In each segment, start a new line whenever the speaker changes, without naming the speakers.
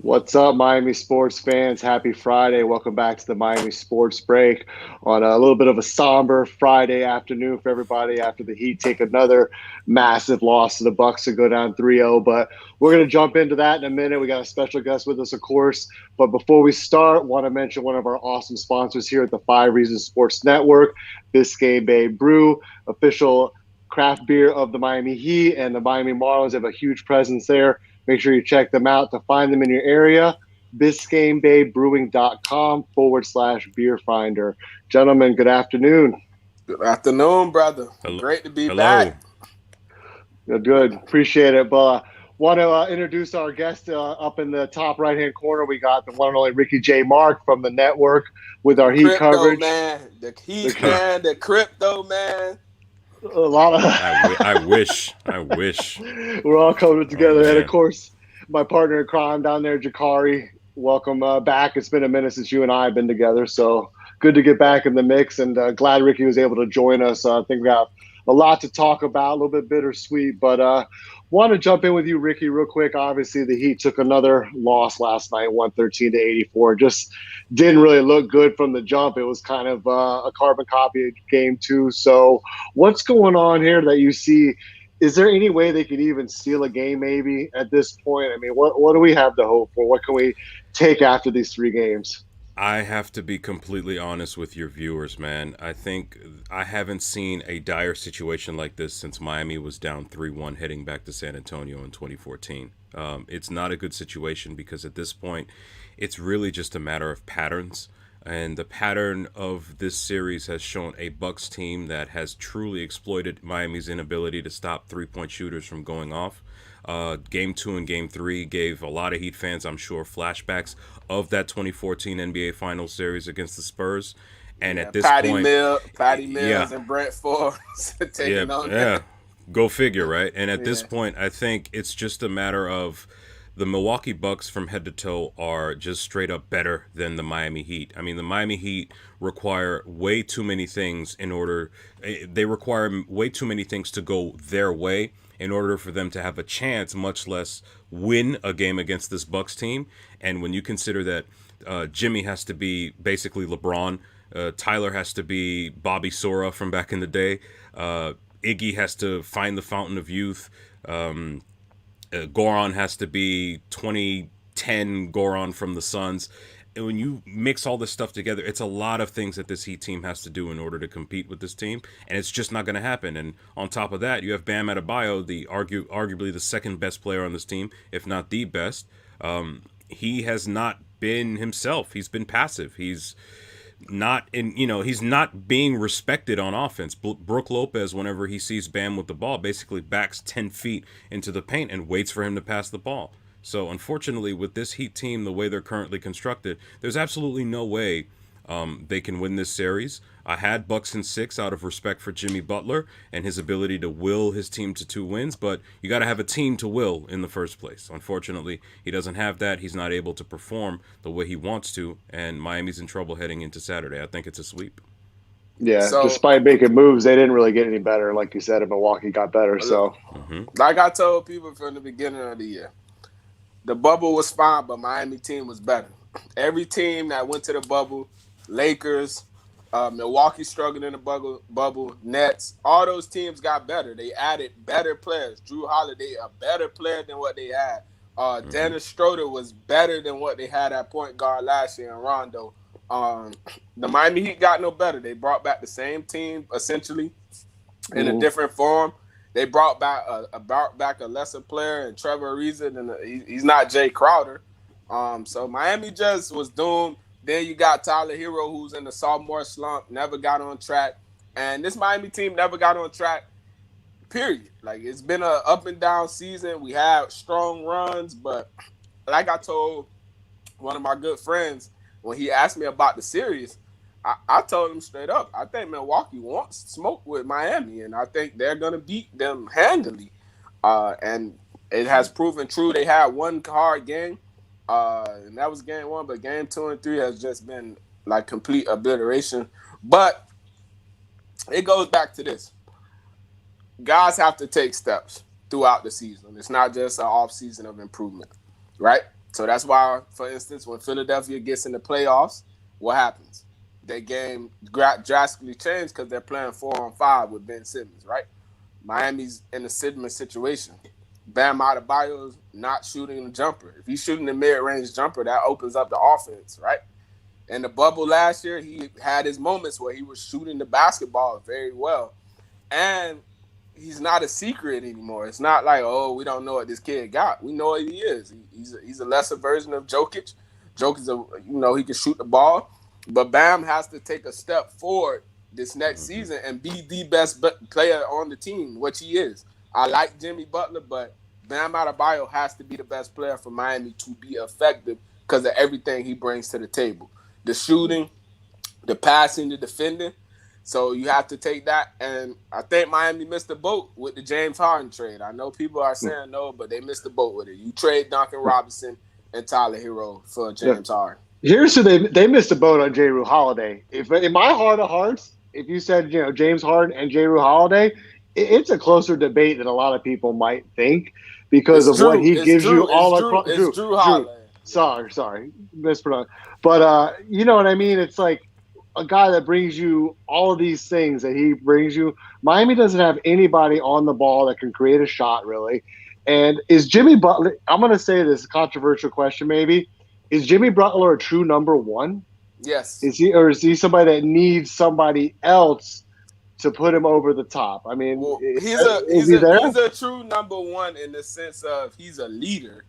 What's up, Miami sports fans? Happy Friday. Welcome back to the Miami Sports Break on a little bit of a somber Friday afternoon for everybody after the Heat take another massive loss to the Bucks to go down 3-0. But we're going to jump into that in a minute. We got a special guest with us, of course. But before we start, want to mention one of our awesome sponsors here at the 5 Reasons Sports Network, Biscayne Bay Brew, official craft beer of the Miami Heat and the Miami Marlins. Have a huge presence there. Make sure you check them out to find them in your area. BiscayneBayBrewing.com/beer finder. Gentlemen, good afternoon.
Good afternoon, brother.
Hello.
Great to be
Hello.
back.
Good. Appreciate it. But want to introduce our guest up in the top right-hand corner. We got the one and only Ricky J. Marc from the network with our Heat coverage.
Man. The Heat man, the crypto man.
A lot of
I wish.
We're all coming together. And, of course, my partner in crime down there, Jakari. Welcome back. It's been a minute since you and I have been together, so good to get back in the mix, and glad Ricky was able to join us. I think we got a lot to talk about, a little bit bittersweet, but want to jump in with you, Ricky, real quick. Obviously, the Heat took another loss last night, 113-84. Just didn't really look good from the jump. It was kind of a carbon copy of game 2. So what's going on here that you see? Is there any way they could even steal a game maybe at this point? I mean, what do we have to hope for? What can we take after these 3 games?
I have to be completely honest with your viewers, man. I think I haven't seen a dire situation like this since Miami was down 3-1 heading back to San Antonio in 2014. It's not a good situation because at this point, it's really just a matter of patterns. And the pattern of this series has shown a Bucks team that has truly exploited Miami's inability to stop three-point shooters from going off. Game 2 and Game 3 gave a lot of Heat fans, I'm sure, flashbacks of that 2014 NBA Finals series against the Spurs. And at this point,
Patty Mills and Brent Forbes taking on them.
Go figure, right? And at this point, I think it's just a matter of the Milwaukee Bucks from head to toe are just straight up better than the Miami Heat. I mean, the Miami Heat require way too many things to go their way in order for them to have a chance, much less win a game against this Bucks team. And when you consider that Jimmy has to be basically LeBron, Tyler has to be Bobby Sora from back in the day, Iggy has to find the fountain of youth, Goran has to be 2010 Goran from the Suns. And when you mix all this stuff together, it's a lot of things that this Heat team has to do in order to compete with this team, and it's just not going to happen. And on top of that, you have Bam Adebayo, arguably the second best player on this team, if not the best. He has not been himself. He's been passive. He's not being respected on offense. Brook Lopez, whenever he sees Bam with the ball, basically backs 10 feet into the paint and waits for him to pass the ball. So unfortunately, with this Heat team, the way they're currently constructed, there's absolutely no way they can win this series. I had Bucks in 6 out of respect for Jimmy Butler and his ability to will his team to 2 wins, but you got to have a team to will in the first place. Unfortunately, he doesn't have that. He's not able to perform the way he wants to, and Miami's in trouble heading into Saturday. I think it's a sweep.
Yeah, so, despite making moves, they didn't really get any better. Like you said, Milwaukee got better. So,
like I told people from the beginning of the year, the bubble was fine, but Miami team was better. Every team that went to the bubble, Lakers, Milwaukee struggled in the bubble, Nets, all those teams got better. They added better players. Drew Holiday, a better player than what they had. Dennis Schroeder was better than what they had at point guard last year in Rondo. The Miami Heat got no better. They brought back the same team, essentially, in a different form. They brought back a lesser player in Trevor Ariza, and he's not Jay Crowder. So Miami just was doomed. Then you got Tyler Hero, who's in the sophomore slump, never got on track. And this Miami team never got on track, period. Like, it's been an up and down season. We had strong runs, but like I told one of my good friends, when he asked me about the series, I told him straight up, I think Milwaukee wants smoke with Miami, and I think they're going to beat them handily. And it has proven true. They had one hard game, and that was game 1, but game 2 and 3 has just been like complete obliteration. But it goes back to this. Guys have to take steps throughout the season. It's not just an off season of improvement, right? So that's why, for instance, when Philadelphia gets in the playoffs, what happens? Their game drastically changed because they're playing 4-on-5 with Ben Simmons, right? Miami's in a similar situation. Bam Adebayo is not shooting the jumper. If he's shooting the mid-range jumper, that opens up the offense, right? In the bubble last year, he had his moments where he was shooting the basketball very well. And he's not a secret anymore. It's not like, oh, we don't know what this kid got. We know what he is. He's a lesser version of Jokic. Jokic's he can shoot the ball, but Bam has to take a step forward this next season and be the best player on the team, which he is. I like Jimmy Butler, but Bam Adebayo has to be the best player for Miami to be effective because of everything he brings to the table. The shooting, the passing, the defending. So you have to take that, and I think Miami missed the boat with the James Harden trade. I know people are saying no, but they missed the boat with it. You trade Duncan Robinson and Tyler Hero for James Harden.
Here's who they missed the boat on J. Rue Holiday. If in my heart of hearts, if you said James Harden and J. Rue Holiday, it's a closer debate than a lot of people might think because of what he gives you all across.
Drew Holiday.
Sorry, mispronounced. But you know what I mean? It's like a guy that brings you all of these things that he brings you. Miami doesn't have anybody on the ball that can create a shot, really. And is Jimmy Butler – I'm going to say this controversial question maybe. Is Jimmy Butler a true number one?
Yes.
Is he somebody that needs somebody else to put him over the top? I mean,
well, he's a true number one in the sense of he's a leader.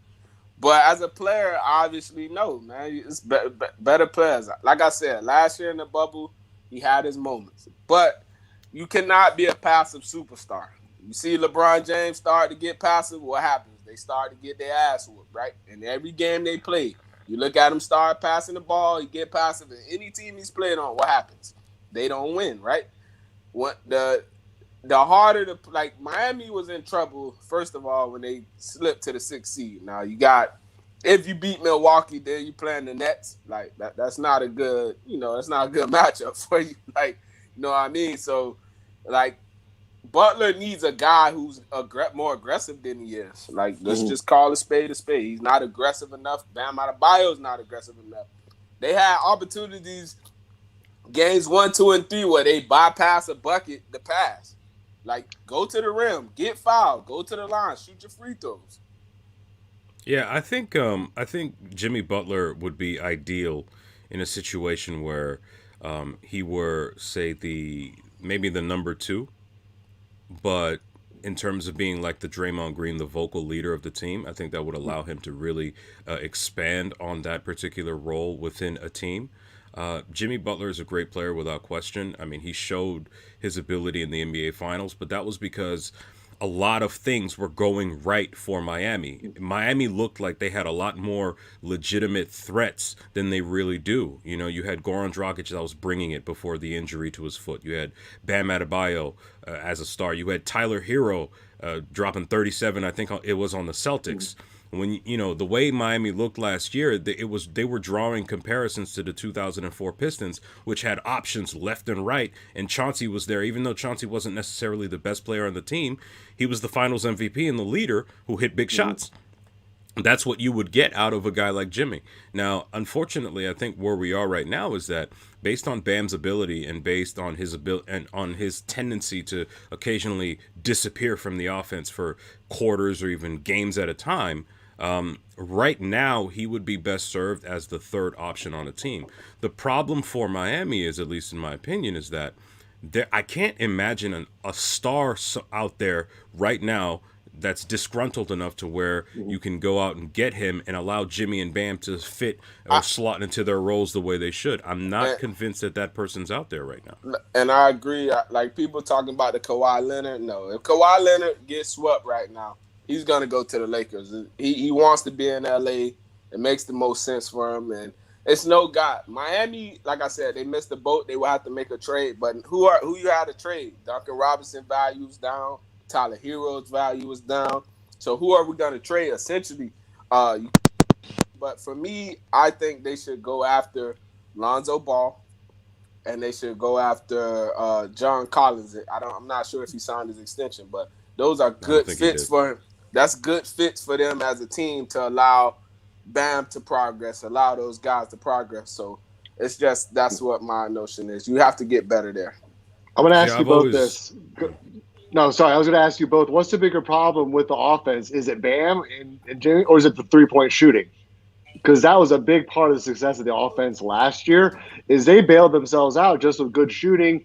But as a player, obviously, no, man. It's better players. Like I said, last year in the bubble, he had his moments. But you cannot be a passive superstar. You see LeBron James start to get passive, what happens? They start to get their ass whooped, right? And every game they play, you look at him start passing the ball, he get passive. And any team he's playing on, what happens? They don't win, right? What the harder the like Miami was in trouble first of all when they slipped to the 6th seed. Now you got if you beat Milwaukee, then you playing the Nets. Like that's not a good that's not a good matchup for you. Like you know what I mean. So like Butler needs a guy who's more aggressive than he is. Like let's just call a spade a spade. He's not aggressive enough. Bam Adebayo's not aggressive enough. They had opportunities. Games 1, 2, and 3 where they bypass a bucket to pass. Like, go to the rim, get fouled, go to the line, shoot your free throws.
Yeah, I think Jimmy Butler would be ideal in a situation where he were say maybe the number 2, but in terms of being like the Draymond Green, the vocal leader of the team, I think that would allow him to really expand on that particular role within a team. Jimmy Butler is a great player without question. I mean, he showed his ability in the NBA Finals, but that was because a lot of things were going right for Miami. Miami looked like they had a lot more legitimate threats than they really do. You had Goran Dragic that was bringing it before the injury to his foot. You had Bam Adebayo as a star. You had Tyler Hero dropping 37, I think it was on the Celtics. When the way Miami looked last year, they were drawing comparisons to the 2004 Pistons, which had options left and right, and Chauncey was there. Even though Chauncey wasn't necessarily the best player on the team, he was the Finals MVP and the leader who hit big shots. That's what you would get out of a guy like Jimmy. Now, unfortunately, I think where we are right now is that based on Bam's ability and based on his ability and on his tendency to occasionally disappear from the offense for quarters or even games at a time. Right now, he would be best served as the third option on a team. The problem for Miami is, at least in my opinion, is that I can't imagine a star out there right now that's disgruntled enough to where you can go out and get him and allow Jimmy and Bam to fit or slot into their roles the way they should. I'm not convinced that person's out there right now.
And I agree. Like people talking about the Kawhi Leonard. No, if Kawhi Leonard gets swept right now, he's going to go to the Lakers. He wants to be in L.A. It makes the most sense for him. And it's no God. Miami, like I said, they missed the boat. They will have to make a trade. But who you had to trade? Duncan Robinson value is down. Tyler Hero's value is down. So who are we going to trade essentially? But for me, I think they should go after Lonzo Ball. And they should go after John Collins. I'm not sure if he signed his extension, but those are good fits for him. That's good fits for them as a team to allow Bam to progress, allow those guys to progress. So it's just that's what my notion is. You have to get better there.
I'm going to
See,
ask you
I've
both
always
this. No, sorry. I was going to ask you both. What's the bigger problem with the offense? Is it Bam and Jimmy, or is it the 3-point shooting? Because that was a big part of the success of the offense last year. Is they bailed themselves out just with good shooting,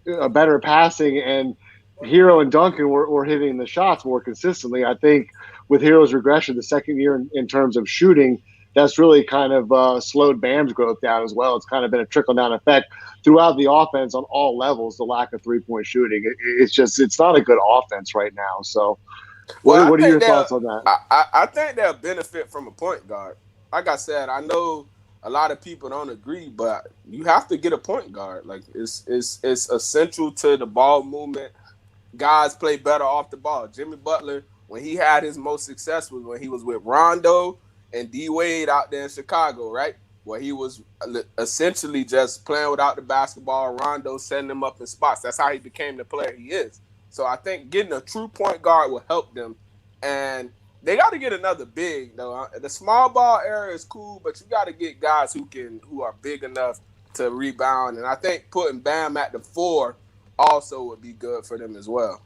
a better passing, and Hero and Duncan were hitting the shots more consistently. I think with Hero's regression, the second year in terms of shooting, that's really kind of slowed Bam's growth down as well. It's kind of been a trickle down effect throughout the offense on all levels. The lack of 3-point shooting, it's not a good offense right now. So,
Well,
what are your thoughts on that?
I think they'll benefit from a point guard. Like I said, I know a lot of people don't agree, but you have to get a point guard. Like it's essential to the ball movement. Guys play better off the ball. Jimmy Butler, when he had his most success, was when he was with Rondo and D Wade out there in Chicago, right? Where he was essentially just playing without the basketball. Rondo setting him up in spots. That's how he became the player he is. So I think getting a true point guard will help them. And they got to get another big though. The small ball era is cool, but you got to get guys who are big enough to rebound. And I think putting Bam at the 4 also would be good for them as well.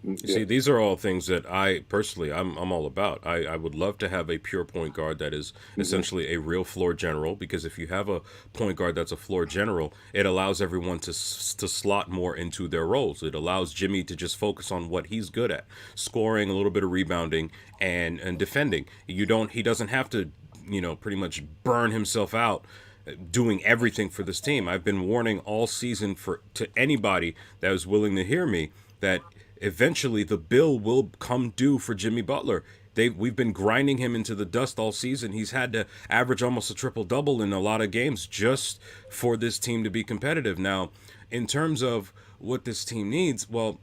You see, these are all things that I personally, I'm all about. I would love to have a pure point guard that is essentially a real floor general, because if you have a point guard that's a floor general, it allows everyone to slot more into their roles. It allows Jimmy to just focus on what he's good at, scoring, a little bit of rebounding, and defending. He doesn't have to, pretty much burn himself out doing everything for this team. I've been warning all season to anybody that was willing to hear me that eventually the bill will come due for Jimmy Butler. We've been grinding him into the dust all season. He's had to average almost a triple-double in a lot of games just for this team to be competitive. Now, in terms of what this team needs, well,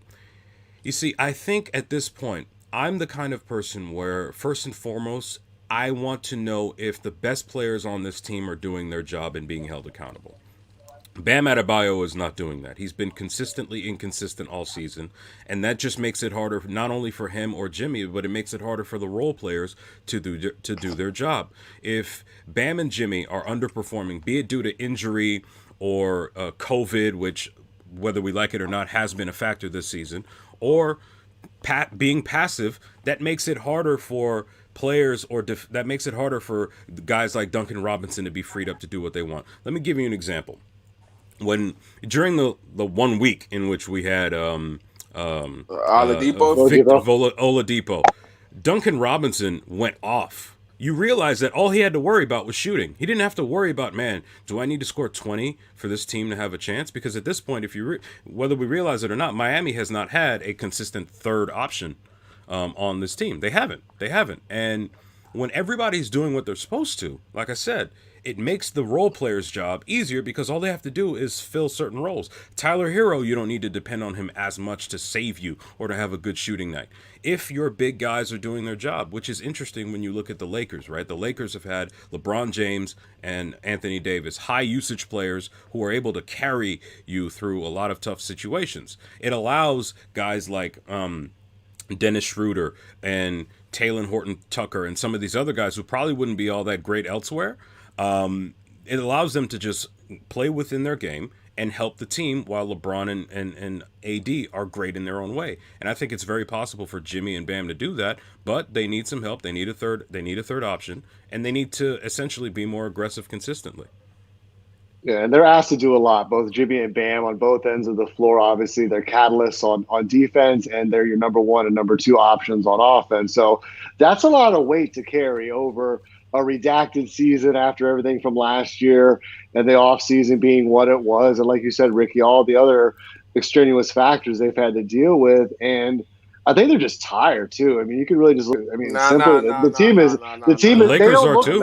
you see, I think at this point, I'm the kind of person where, first and foremost, I want to know if the best players on this team are doing their job and being held accountable. Bam Adebayo is not doing that. He's been consistently inconsistent all season, and that just makes it harder not only for him or Jimmy, but it makes it harder for the role players to do their job. If Bam and Jimmy are underperforming, be it due to injury or COVID, which, whether we like it or not, has been a factor this season, or being passive, that makes it harder for players, or that makes it harder for guys like Duncan Robinson to be freed up to do what they want. Let me give you an example. During the 1 week in which we had Oladipo, Duncan Robinson went off. You realize that all he had to worry about was shooting. He didn't have to worry about, man, do I need to score 20 for this team to have a chance? Because at this point, whether we realize it or not, Miami has not had a consistent third option on this team. They haven't. And when everybody's doing what they're supposed to, like I said, it makes the role player's job easier because all they have to do is fill certain roles. Tyler Hero, you don't need to depend on him as much to save you or to have a good shooting night. If your big guys are doing their job, which is interesting when you look at the Lakers, right? The Lakers have had LeBron James and Anthony Davis, high usage players who are able to carry you through a lot of tough situations. It allows guys like Dennis Schroeder and Talen Horton-Tucker and some of these other guys who probably wouldn't be all that great elsewhere. It allows them to just play within their game and help the team while LeBron and AD are great in their own way. And I think it's very possible for Jimmy and Bam to do that, but they need some help. They need a third option, and they need to essentially be more aggressive consistently.
Yeah, and they're asked to do a lot, both Jimmy and Bam on both ends of the floor. Obviously, they're catalysts on defense, and they're your number 1 and number 2 options on offense. So that's a lot of weight to carry over a redacted season after everything from last year and the offseason being what it was. And like you said, Ricky, all the other extraneous factors they've had to deal with. And I think they're just tired too. I mean, you can really just look. I mean, the team is
The Lakers are too.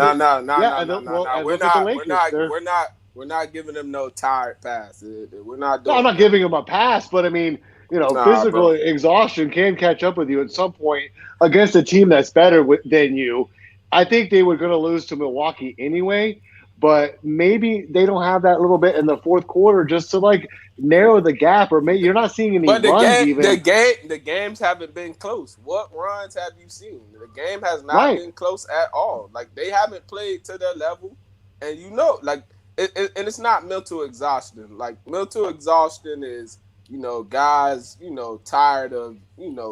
We're not giving them no tired pass. We're not doing.
No, I'm not giving them a pass, but I mean, physical exhaustion can catch up with you at some point against a team that's better than you. I think they were going to lose to Milwaukee anyway, but maybe they don't have that little bit in the fourth quarter just to like narrow the gap, or maybe you're not seeing any
But
runs even.
the games haven't been close. What runs have you seen? The game has not
Right.
been close at all. Like they haven't played to their level, and like and it's not mental exhaustion. Like mental exhaustion is guys tired of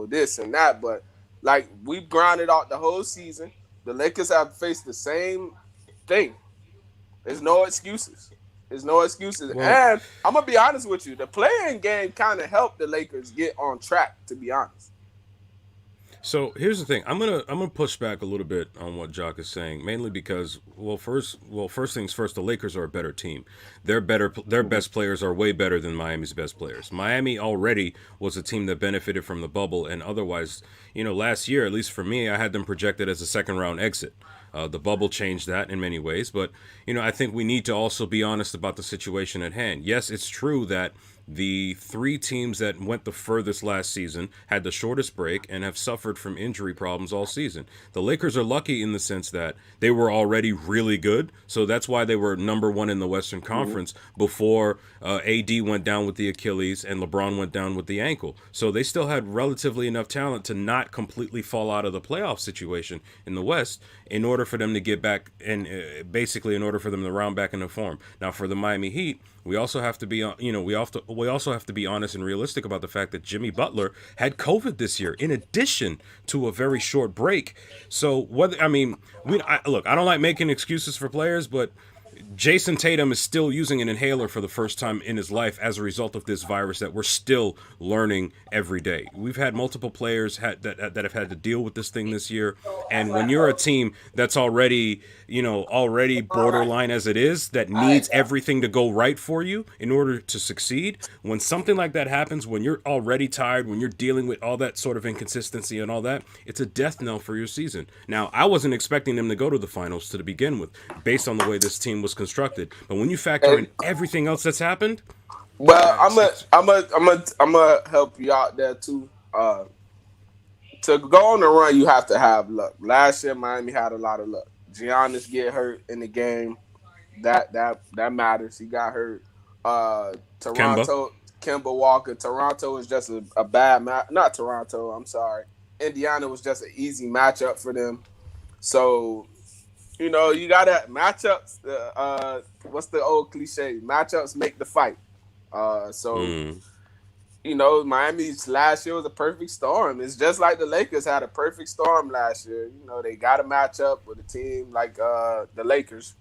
this and that, but like we've grinded out the whole season. The Lakers have faced the same thing. There's no excuses. There's no excuses.
Well,
And I'm gonna be honest with you, the playing game kind of helped the Lakers get on track. To be honest,
so here's the thing. I'm gonna push back a little bit on what Jock is saying, mainly because first things first. The Lakers are a better team. Their
Mhm.
best players are way better than Miami's best players. Miami already was a team that benefited from the bubble, and otherwise, last year, at least for me, I had them projected as a second round exit. The bubble changed that in many ways, but I think we need to also be honest about the situation at hand. Yes, it's true that the three teams that went the furthest last season had the shortest break and have suffered from injury problems all season. The Lakers are lucky in the sense that they were already really good, so that's why they were number one in the Western
Mhm.
Conference before AD went down with the Achilles and LeBron went down with the ankle. So they still had relatively enough talent to not completely fall out of the playoff situation in the West in order for them to get back and basically in order for them to round back into form. Now for the Miami Heat, we also have to be, we also have to be honest and realistic about the fact that Jimmy Butler had COVID this year, in addition to a very short break. So whether look, I don't like making excuses for players, but Jason Tatum is still using an inhaler for the first time in his life as a result of this virus that we're still learning every day. We've had multiple players that have had to deal with this thing this year, and when you're a team that's already borderline as it is, that needs everything to go right for you in order to succeed, when something like that happens, when you're already tired, when you're dealing with all that sort of inconsistency and all that, it's a death knell for your season. Now, I wasn't expecting them to go to the finals to begin with, based on the way this team was constructed. But when you factor in
and
everything else that's happened,
well,
it's
I'm gonna help you out there too. To go on the run, you have to have luck. Last year, Miami had a lot of luck. Giannis get hurt in the game. That matters. He got hurt.
Kemba.
Toronto, Kemba Walker. Toronto is just a bad match. Not Toronto. I'm sorry. Indiana was just an easy matchup for them. So you gotta matchups. What's the old cliche? Matchups make the fight. So
Mm.
Miami's last year was a perfect storm. It's just like the Lakers had a perfect storm last year. They got a matchup with a team like the Lakers.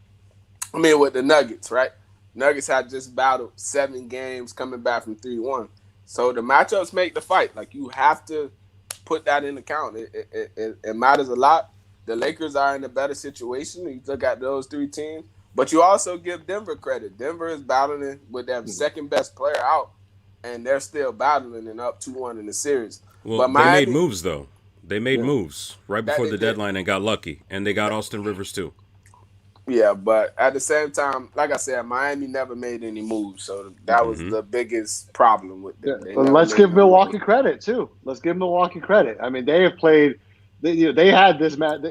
I mean, with the Nuggets, right? Nuggets had just battled 7 games coming back from 3-1. So the matchups make the fight. Like, you have to put that in account. It matters a lot. The Lakers are in a better situation. You look at those three teams. But you also give Denver credit. Denver is battling with their
Mhm.
second best player out, and they're still battling and up 2-1 in the series.
Well,
But
they made
Miami,
moves though. They made
Yeah.
moves right
that
before
they
the
did.
deadline and got lucky, and they got Austin Rivers too.
Yeah, but at the same time, like I said, Miami never made any moves, so that was
Mm-hmm.
the biggest problem with
Yeah.
them. They
And
never
let's
made
give
no moves.
Milwaukee credit too. Let's give Milwaukee credit. I mean, they have played. They had this match.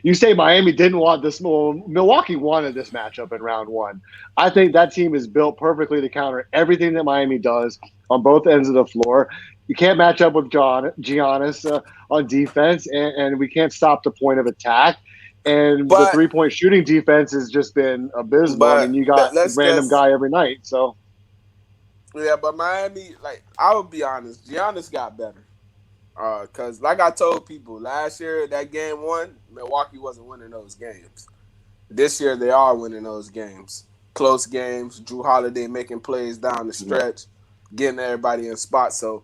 You say Miami didn't want this. Well, Milwaukee wanted this matchup in round one. I think that team is built perfectly to counter everything that Miami does on both ends of the floor. You can't match up with Giannis on defense, and we can't stop the point of attack. And the
But
3-point shooting defense has just been abysmal. I mean, you got
let's
random
just
guy every night. So
yeah, but Miami, like I would be honest, Giannis got better. Cause like I told people last year, that game one, Milwaukee wasn't winning those games. This year they are winning those games. Close games. Drew Holiday making plays down the stretch, getting everybody in spots. So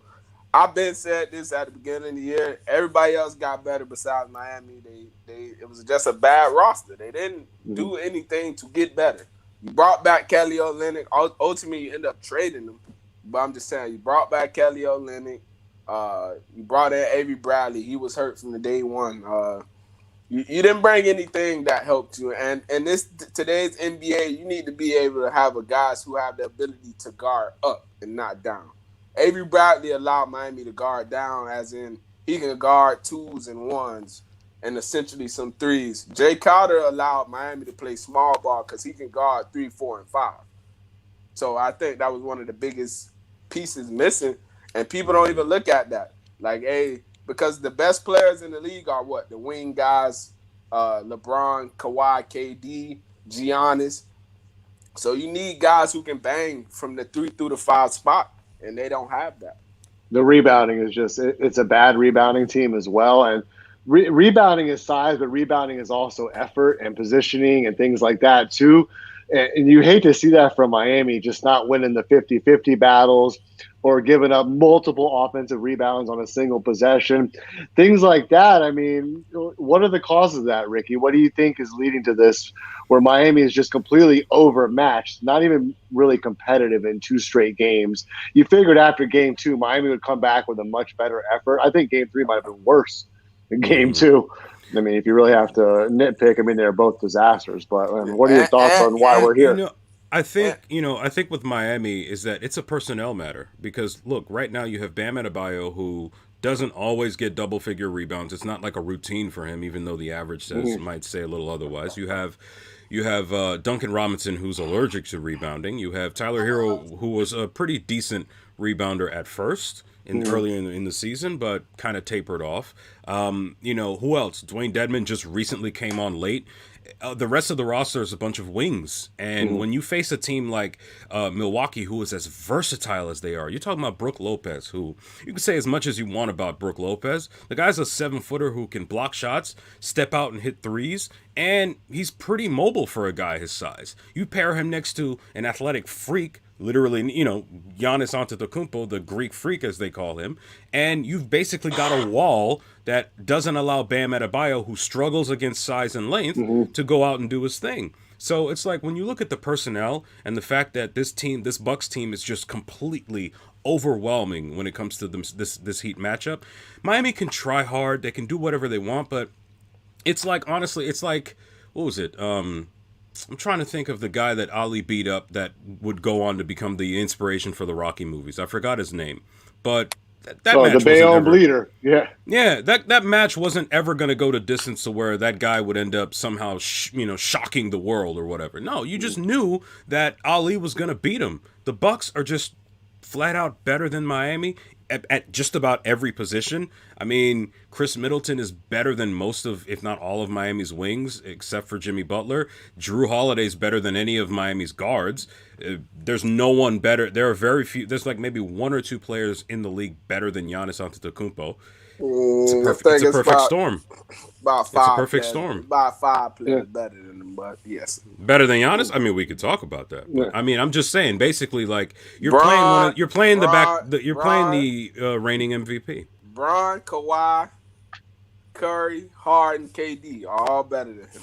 I've been said this at the beginning of the year. Everybody else got better besides Miami. They it was just a bad roster. They didn't
mhm.
do anything to get better. You brought back Kelly Olynyk. Ultimately, you end up trading him. But I'm just saying, you brought back Kelly Olynyk. You brought in Avery Bradley. He was hurt from the day one. You didn't bring anything that helped you. And this today's NBA, you need to be able to have a guys who have the ability to guard up and not down. Avery Bradley allowed Miami to guard down, as in he can guard twos and ones and essentially some threes. Jay Crowder allowed Miami to play small ball because he can guard 3, 4, and 5. So I think that was one of the biggest pieces missing, and people don't even look at that. Like, hey, because the best players in the league are what? The wing guys, LeBron, Kawhi, KD, Giannis. So you need guys who can bang from the 3 through the 5 spot, and they don't have that.
The rebounding is just it's a bad rebounding team as well. And rebounding is size, but rebounding is also effort and positioning and things like that too. And you hate to see that from Miami, just not winning the 50-50 battles or giving up multiple offensive rebounds on a single possession. Things like that. I mean, what are the causes of that, Ricky? What do you think is leading to this where Miami is just completely overmatched, not even really competitive in 2 straight games? You figured after game 2, Miami would come back with a much better effort. I think game 3 might have been worse than game 2. I mean, if you really have to nitpick, I mean, they're both disasters. But what are your thoughts on why we're here?
I think with Miami is that it's a personnel matter because look, right now you have Bam Adebayo who doesn't always get double figure rebounds. It's not like a routine for him, even though the average says might say a little otherwise. You have Duncan Robinson who's allergic to rebounding. You have Tyler Hero who was a pretty decent rebounder at first. Earlier in the season, but kind of tapered off. Who else? Dwayne Dedmon just recently came on late. The rest of the roster is a bunch of wings. And when you face a team like Milwaukee, who is as versatile as they are, you're talking about Brook Lopez, who you can say as much as you want about Brook Lopez. The guy's a 7-footer who can block shots, step out and hit threes, and he's pretty mobile for a guy his size. You pair him next to an athletic freak, literally, Giannis Antetokounmpo, the Greek freak as they call him, and you've basically got a wall that doesn't allow Bam Adebayo, who struggles against size and length, to go out and do his thing. So it's like when you look at the personnel and the fact that this Bucks team is just completely overwhelming when it comes to this Heat matchup. Miami can try hard, they can do whatever they want, but it's like, honestly, it's like, what was it? I'm trying to think of the guy that Ali beat up that would go on to become the inspiration for the Rocky movies. I forgot his name, but that match
the Bayonne Bleeder,
yeah. That match wasn't ever going to go to distance to where that guy would end up somehow, shocking the world or whatever. No, you just knew that Ali was going to beat him. The Bucks are just flat out better than Miami at just about every position. I mean, Chris Middleton is better than most of, if not all of Miami's wings, except for Jimmy Butler. Drew Holiday's better than any of Miami's guards. There's no one better. There are very few. There's like maybe 1 or 2 players in the league better than Giannis Antetokounmpo. It's a perfect storm.
About 5.
It's a perfect storm.
About 5 players better than him, but yes.
Better than Giannis? I mean, we could talk about that. But, I mean, I'm just saying, basically, like you're playing the reigning MVP.
Bron, Kawhi, Curry, Harden, KD, all better than him.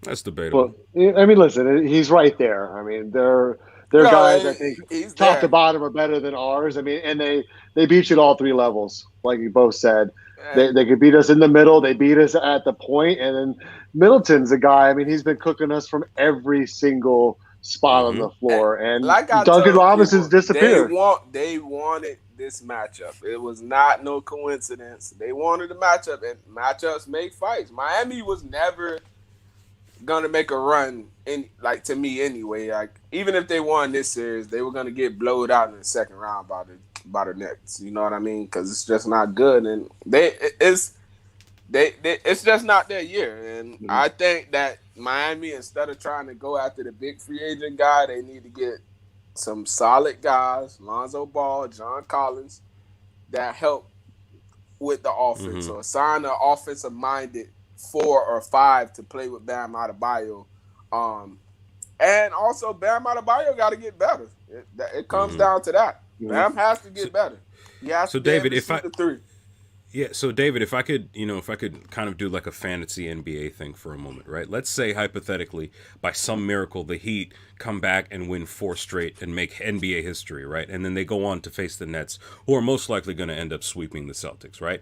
That's debatable.
Well, I mean, listen, he's right there. I mean, they're guys I think top to bottom are better than ours. I mean, and they beat you at all 3 levels, like you both said. They could beat us in the middle. They beat us at the point. And then Middleton's a guy, I mean, he's been cooking us from every single spot on the floor. And like Duncan Robinson's disappeared.
They wanted this matchup. It was not no coincidence. They wanted a matchup, and matchups make fights. Miami was never gonna make a run to me anyway. Like, even if they won this series, they were gonna get blowed out in the second round by the Nets. You know what I mean? Because it's just not good, and it's just not their year. And I think that Miami, instead of trying to go after the big free agent guy, they need to get some solid guys, Lonzo Ball, John Collins, that help with the offense, or sign an offensive-minded 4 or 5 to play with Bam Adebayo. And also, Bam Adebayo got to get better. It comes down to that. Bam has to get better. He has to
David,
be able to shoot the 3.
Yeah, so David, if I could kind of do like a fantasy NBA thing for a moment, right? Let's say hypothetically, by some miracle, the Heat come back and win 4 straight and make NBA history, right? And then they go on to face the Nets, who are most likely going to end up sweeping the Celtics, right?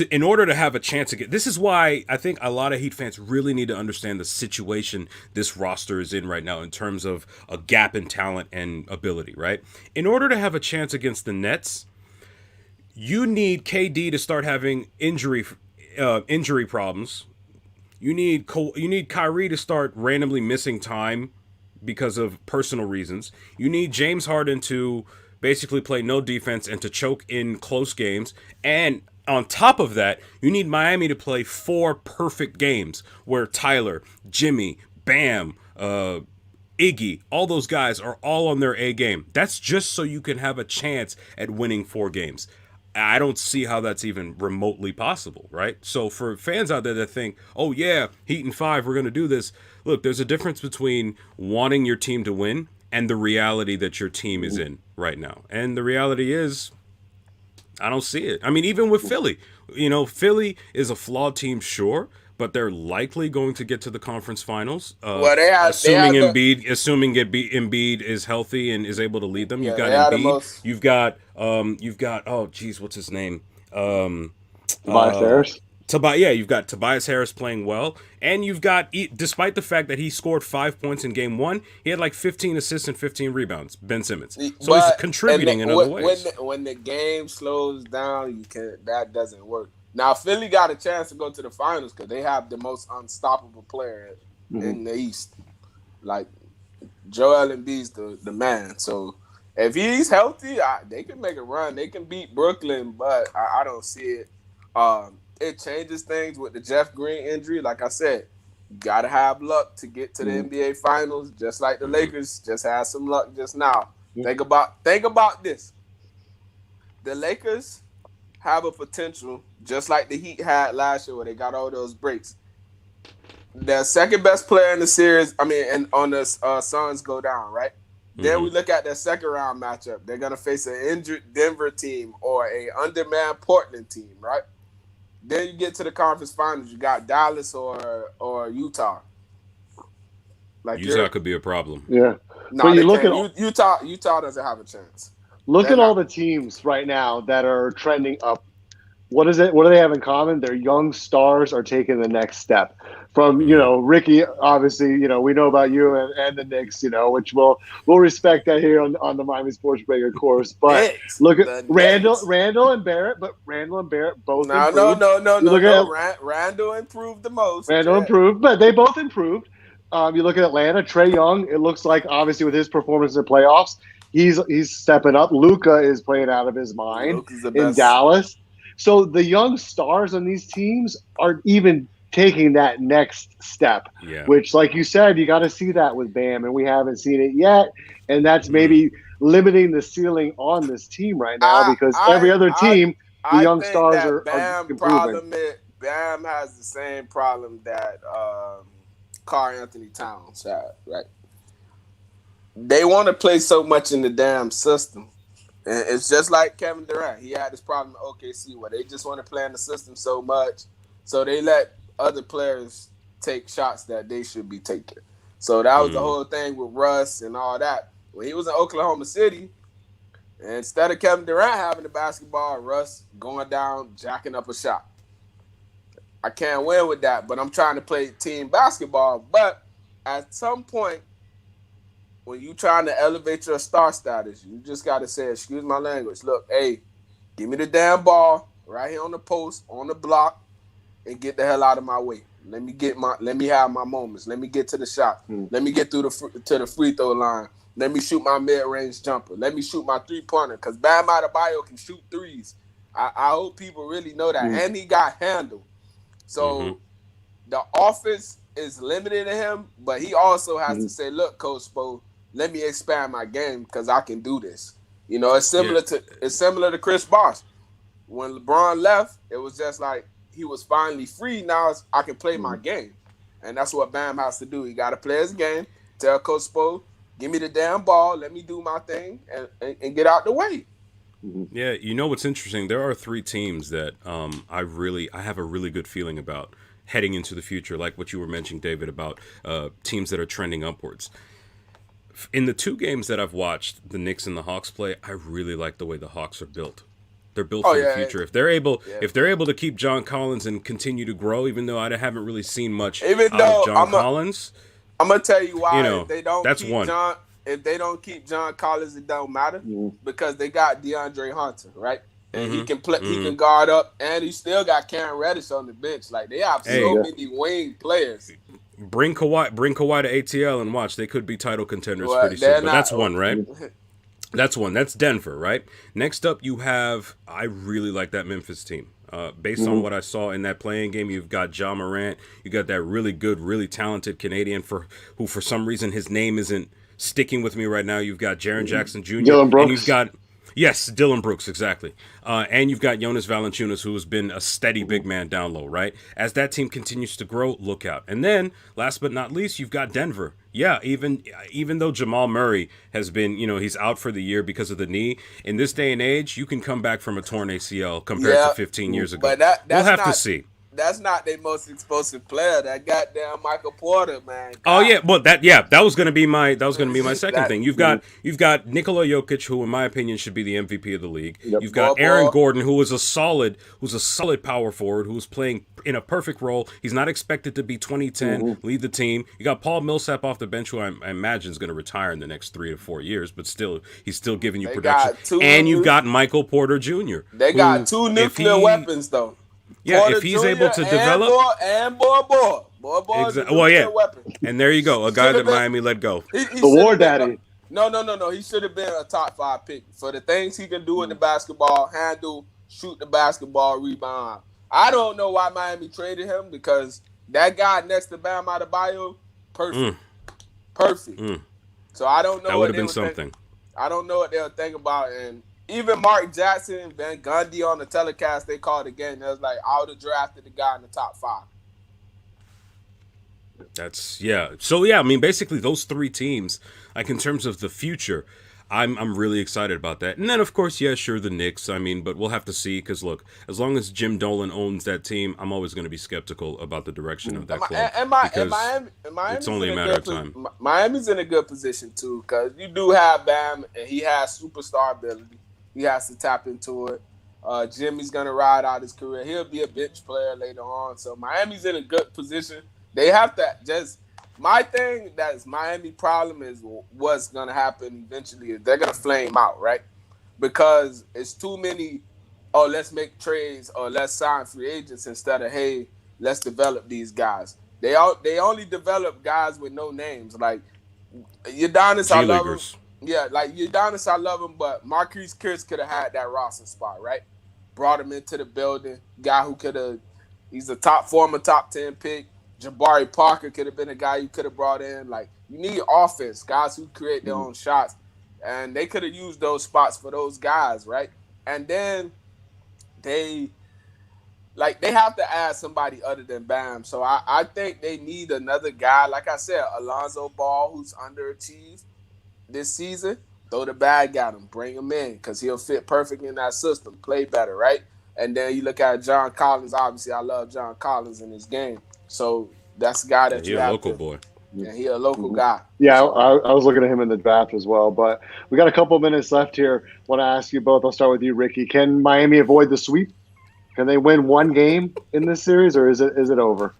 In order to have a chance to this is why I think a lot of Heat fans really need to understand the situation this roster is in right now in terms of a gap in talent and ability, right? In order to have a chance against the Nets, you need KD to start having injury injury problems. You need Kyrie to start randomly missing time because of personal reasons. You need James Harden to basically play no defense and to choke in close games. And on top of that, you need Miami to play 4 perfect games where Tyler, Jimmy, Bam, Iggy, all those guys are all on their A game. That's just so you can have a chance at winning 4 games. I don't see how that's even remotely possible, right? So for fans out there that think, "Oh yeah, Heat and 5, we're going to do this." Look, there's a difference between wanting your team to win and the reality that your team is in right now. And the reality is I don't see it. I mean, even with Philly, Philly is a flawed team, sure, but they're likely going to get to the conference finals,
Well, they
assuming
had the
Embiid is healthy and is able to lead them. You've
yeah
got
they had the
Embiid.
most.
You've got oh geez, what's his name? Um,
Tobias
uh,
Harris.
You've got Tobias Harris playing well, and you've got, despite the fact that he scored 5 points in game one, he had like 15 assists and 15 rebounds. Ben Simmons, so he's
But
contributing in other ways.
when the game slows down, you can that doesn't work. Now Philly got a chance to go to the finals because they have the most unstoppable player in the East. Like Joel Embiid's the man. So if he's healthy, they can make a run. They can beat Brooklyn, but I don't see it. It changes things with the Jeff Green injury. Like I said, you gotta have luck to get to the NBA Finals, just like the Lakers just had some luck just now. Think about this. The Lakers have a potential, just like the Heat had last year, where they got all those breaks. The second best player in the series, and on the Suns go down, right? Then we look at their second round matchup. They're gonna face an injured Denver team or a undermanned Portland team, right? Then you get to the conference finals. You got Dallas or Utah. Like
Utah could be a problem.
Yeah.
No,
But you look
at Utah doesn't have a chance.
Look at all the teams right now that are trending up. What is it? What do they have in common? Their young stars are taking the next step. From Ricky, obviously, we know about you and the Knicks, which we'll respect that here on the Miami Sports Break, of course. But look at Randall and Barrett, both improved.
No. Randall improved the most.
Randall improved, but they both improved. You look at Atlanta, Trae Young. It looks like obviously with his performance in the playoffs, he's stepping up. Luka is playing out of his mind in Dallas. So the young stars on these teams are even taking that next step, which, like you said, you got to see that with Bam, and we haven't seen it yet. And that's maybe limiting the ceiling on this team right now because every other team, the young stars are improving.
Bam has the same problem that Karl Anthony Towns had, right? They want to play so much in the damn system. And it's just like Kevin Durant. He had this problem in OKC where they just want to play in the system so much, so they let other players take shots that they should be taking. So that was the whole thing with Russ and all that. When he was in Oklahoma City, instead of Kevin Durant having the basketball, Russ going down, jacking up a shot. I can't win with that, but I'm trying to play team basketball. But at some point, when you trying to elevate your star status, you just got to say, excuse my language, look, hey, give me the damn ball right here on the post, on the block, and get the hell out of my way. Let me have my moments. Let me get to the shot. Let me get to the free throw line. Let me shoot my mid-range jumper. Let me shoot my three-pointer, because Bam Adebayo can shoot threes. I hope people really know that. And he got handled. So the offense is limited to him, but he also has to say, look, Coach Spo, let me expand my game because I can do this. It's similar to Chris Bosh. When LeBron left, it was just like he was finally free. Now I can play my game. And that's what Bam has to do. He got to play his game. Tell Coach Spo, give me the damn ball. Let me do my thing and get out the way.
Yeah, what's interesting? There are 3 teams that I have a really good feeling about heading into the future, like what you were mentioning, David, about teams that are trending upwards. In the 2 games that I've watched, the Knicks and the Hawks play, I really like the way the Hawks are built. They're built for the future. If they're able to keep John Collins and continue to grow, even though I haven't really seen much out of John Collins,
I'm gonna tell you why. If they don't keep John Collins, it don't matter because they got DeAndre Hunter, right? and he
Mm-hmm.
can play. He
Mm-hmm.
can guard up, and he still got Karen Reddish on the bench. Like they have so
Hey,
many wing players.
bring Kawhi to ATL and watch. They could be title contenders
Well,
pretty soon.
they're
But
not.
that's one, right? That's one. That's Denver, right? Next up, you have. I really like that Memphis team. Based on
Mhm.
what I saw in that playing game, you've got Ja Morant. You got that really good, really talented Canadian who for some reason his name isn't sticking with me right now. You've got Jaren Jackson Jr.
Dylan
and you've
Brooks.
got yes, Dylan Brooks exactly, and you've got Jonas Valanciunas, who has been a steady big man down low. Right, as that team continues to grow, look out. And then, last but not least, you've got Denver. Yeah, even though Jamal Murray has been, he's out for the year because of the knee. In this day and age, you can come back from a torn ACL compared to
Yeah,
15 years ago.
but
We'll
that's
have to
not
see.
that's not their most explosive player. That goddamn Michael Porter, man.
Oh
God,
yeah, well that was gonna be my second
that
thing. You've got Nikola Jokic, who in my opinion should be the MVP of the league.
Yep.
You've got
boy,
Aaron
boy.
Gordon, who's a solid power forward, who's playing in a perfect role. He's not expected to be 2010, lead the team. You got Paul Millsap off the bench, who I imagine is going to retire in the next 3 to 4 years, but still he's still giving you
They
production.
got two.
And you've got Michael Porter Jr.,
They
who
got two
if
nuclear
he
weapons though.
yeah
Porter
if he's
Jr.
able to
and
develop.
boy, is a
Well, yeah,
nuclear weapon.
and there you go, a guy
Should've
that
been-
Miami let go.
He
The War
should've been-
Daddy.
No. He should have been a top 5 pick for the things he can do in the basketball, handle, shoot the basketball, rebound. I don't know why Miami traded him because that guy next to Bam Adebayo, perfect. So I don't know
That
what
would have
they
been
were
something.
I don't know what they were thinking about. And even Mark Jackson, Van Gundy on the telecast, they called the game. They was like, I would have drafted the guy in the top 5.
That's yeah. So yeah, I mean, basically those 3 teams, like in terms of the future, I'm really excited about that. And then of course, yeah, sure, the Knicks. I mean, but we'll have to see because look, as long as Jim Dolan owns that team, I'm always going to be skeptical about the direction of that club because it's only a matter of time.
Miami's in a good position too because you do have Bam and he has superstar ability. He has to tap into it. Jimmy's gonna ride out his career. He'll be a bench player later on. So Miami's in a good position. They have to just. My thing that's Miami problem is what's gonna happen eventually is they're gonna flame out, right? Because it's too many. Oh, let's make trades or let's sign free agents instead of hey, let's develop these guys. They only develop guys with no names. Like Udonis, I love him. Yeah, like Udonis, I love him, but Marquise Chris could have had that roster spot, right? Brought him into the building. Guy who could have. He's a former top 10 pick. Jabari Parker could have been a guy you could have brought in. Like, you need offense, guys who create their own shots. And they could have used those spots for those guys, right? And then they have to add somebody other than Bam. So I think they need another guy. Like I said, Alonzo Ball, who's underachieved this season. Throw the bag at him. Bring him in because he'll fit perfect in that system. Play better, right? And then you look at John Collins. Obviously, I love John Collins in his game. So that's the guy that you have.
He's a local boy.
Yeah, he a local guy.
Yeah, I was looking at him in the draft as well. But we got a couple minutes left here. Want to ask you both. I'll start with you, Ricky. Can Miami avoid the sweep? Can they win one game in this series, or is it over?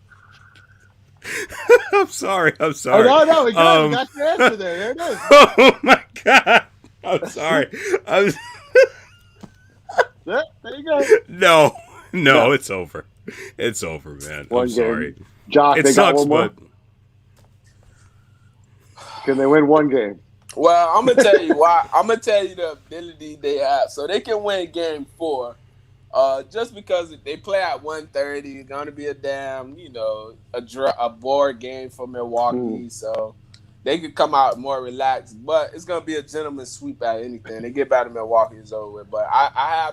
I'm sorry.
Oh, no, we got your answer there. There it is.
Oh my god. I'm sorry.
There you go.
No, it's over. It's over, man. I'm sorry.
Jock,
It
they got
sucks,
one more.
but
Can they win one game?
Well, I'm gonna tell you why. I'm gonna tell you the ability they have, so they can win Game 4. Just because they play at 1:30, it's gonna be a damn, a board game for Milwaukee. So they could come out more relaxed, but it's gonna be a gentleman's sweep at anything. They get back to Milwaukee, it's over with. But I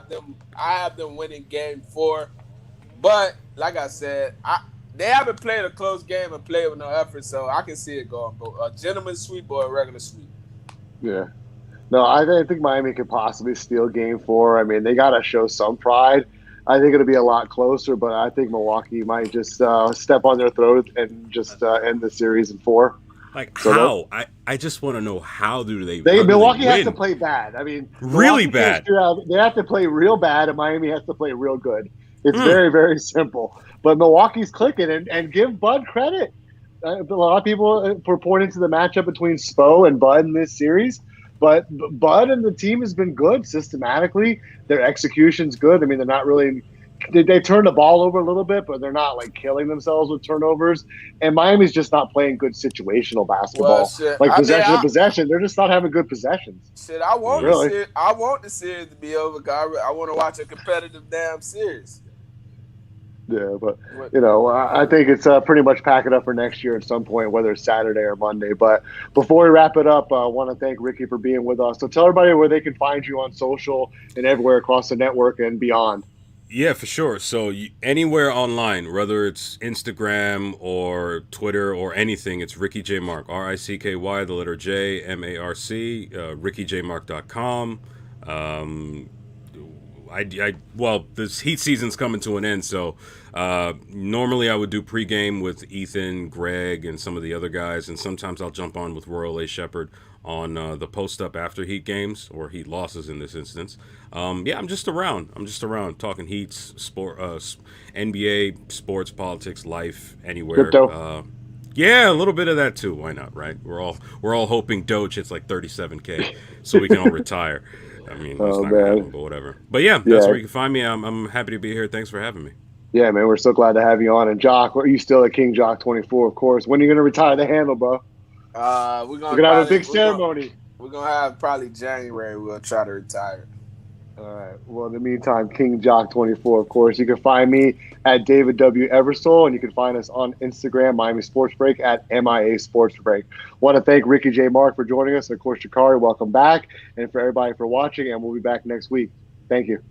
have them winning Game 4. But like I said, they haven't played a close game and played with no effort, so I can see it going both a gentleman's sweep or a regular sweep.
Yeah. No, I think Miami could possibly steal Game 4. I mean, they got to show some pride. I think it'll be a lot closer, but I think Milwaukee might just step on their throat and just end the series in 4.
like how? I just want to know how do they
Milwaukee has
win?
to play bad. I mean,
Really
Milwaukee
bad.
They have to play real bad, and Miami has to play real good. It's very, very simple. But Milwaukee's clicking, and give Bud credit. A lot of people were pointing to the matchup between Spo and Bud in this series. But Bud and the team has been good systematically. Their execution's good. I mean, they're not really they turn the ball over a little bit, but they're not like killing themselves with turnovers. And Miami's just not playing good situational
Well,
basketball,
shit.
like
I mean,
possession to possession. They're just not having good possessions,
I want the
really.
series. I want the series to be over. I want to watch a competitive damn series.
Yeah, but
What?
I think it's pretty much pack it up for next year at some point, whether it's Saturday or Monday. But before we wrap it up, I want to thank Ricky for being with us. So tell everybody where they can find you on social and everywhere across the network and beyond.
Yeah, for sure. So anywhere online, whether it's Instagram or Twitter or anything, it's Ricky J Marc, RICKY, the letter J, MARC, RickyJMarc.com. Um, well, this heat season's coming to an end, so normally I would do pregame with Ethan, Greg, and some of the other guys, and sometimes I'll jump on with Royal A. Shepherd on the post up after heat games or heat losses in this instance. Yeah, I'm just around. I'm just around talking heats, sport, NBA, sports, politics, life, anywhere.
Crypto.
Yeah, a little bit of that too. Why not, right? We're all hoping Doge hits like 37K so we can all retire. I mean, it's
Oh
not gonna happen,
man,
but whatever. But yeah, that's
yeah,
where you can find me. I'm happy to be here. Thanks for having me.
yeah, man. We're so glad to have you on. And Jock, are you still at King Jock 24? Of course. When are you gonna retire the handle, bro?
We're
We're
gonna
gonna have a
probably
big ceremony.
we're gonna have probably January. We'll try to retire.
All right. Well, in the meantime, King Jock 24, of course. You can find me at David W. Eversole, and you can find us on Instagram, Miami Sports Break, at MIA Sports Break. Want to thank Ricky J. Marc for joining us. And of course, Shakari, welcome back. And for everybody for watching, and we'll be back next week. Thank you.